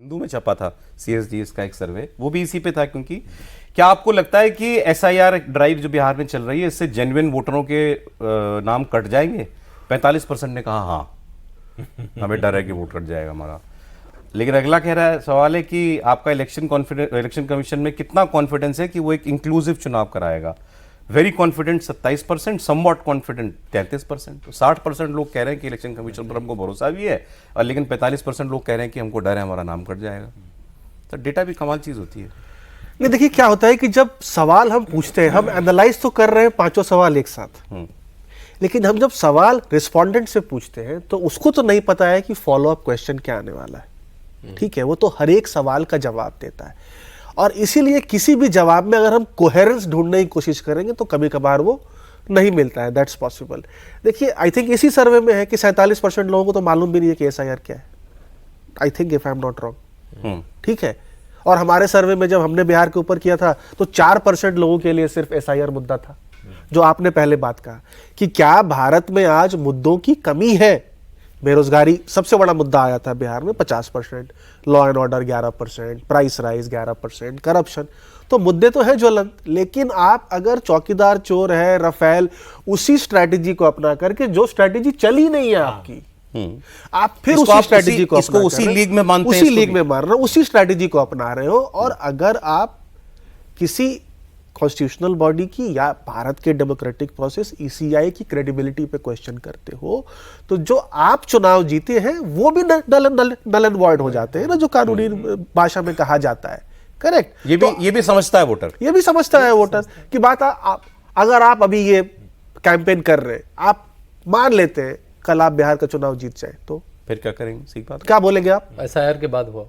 हिंदू में छपा था CSDS का एक सर्वे, वो भी इसी पे था। क्योंकि क्या आपको लगता है कि SIR ड्राइव जो बिहार में चल रही है इससे जेन्युइन वोटरों के नाम कट जाएंगे? 45% ने कहा हाँ, हमें डर है कि वोट कट जाएगा हमारा। लेकिन अगला कह रहा है, सवाल है कि आपका इलेक्शन कमीशन में कितना कॉन्फिडेंस है कि वो एक इंक्लूसिव चुनाव कराएगा? Very confident 27%, somewhat confident 33%। तो 60% लोग कह रहे हैं कि इलेक्शन कमीशन पर हमको भरोसा भी है, और लेकिन 45% लोग कह रहे हैं कि हमको डर है हमारा नाम कट जाएगा। तो डेटा भी कमाल चीज होती है। नहीं, देखिए क्या होता है कि जब सवाल हम पूछते हैं, हम एनालाइज तो कर रहे हैं पांचों सवाल एक साथ, लेकिन हम जब सवाल रिस्पोंडेंट से पूछते हैं तो उसको तो नहीं पता है कि फॉलो अप क्वेश्चन क्या आने वाला है। ठीक है, वो तो हर एक सवाल का जवाब देता है, और इसीलिए किसी भी जवाब में अगर हम कोहेरेंस ढूंढने की कोशिश करेंगे तो कभी कभार वो नहीं मिलता है। That's possible. देखिए, आई थिंक इसी सर्वे में है कि 47% लोगों को तो मालूम भी नहीं है कि SIR क्या है। I think, if I am not wrong. ठीक है, और हमारे सर्वे में जब हमने बिहार के ऊपर किया था तो 4% लोगों के लिए सिर्फ SIR मुद्दा था। जो आपने पहले बात कहा कि क्या भारत में आज मुद्दों की कमी है। बेरोजगारी सबसे बड़ा मुद्दा आया था बिहार में 50%, law and order 11%, price rise 11%, corruption. तो मुद्दे तो हैं ज्वलंत, लेकिन आप अगर चौकीदार चोर है, रफेल, उसी स्ट्रैटेजी को अपना करके, जो स्ट्रैटेजी चली नहीं है आपकी, आप फिर उसी स्ट्रैटेजी को इसको उसी लीग में मानते हैं, उसी लीग में मान रहे हो, उसी स्ट्रैटेजी को अपना रहे हो। और अगर आप किसी कॉन्स्टिट्यूशनल बॉडी की या भारत के डेमोक्रेटिक प्रोसेस ECI की क्रेडिबिलिटी पे क्वेश्चन करते हो, तो जो आप चुनाव जीते हैं वो भी नल एंड वॉइड हो जाते हैं ना, जो कानूनी भाषा में कहा जाता है। करेक्ट। ये भी समझता है वोटर, ये भी समझता है वोटर की बात। अगर आप अभी ये कैंपेन कर रहे हैं, आप मान लेते हैं कल आप बिहार का चुनाव जीत जाए, तो फिर क्या करेंगे? सीख बात, क्या बोलेंगे आप? SIR के बाद हुआ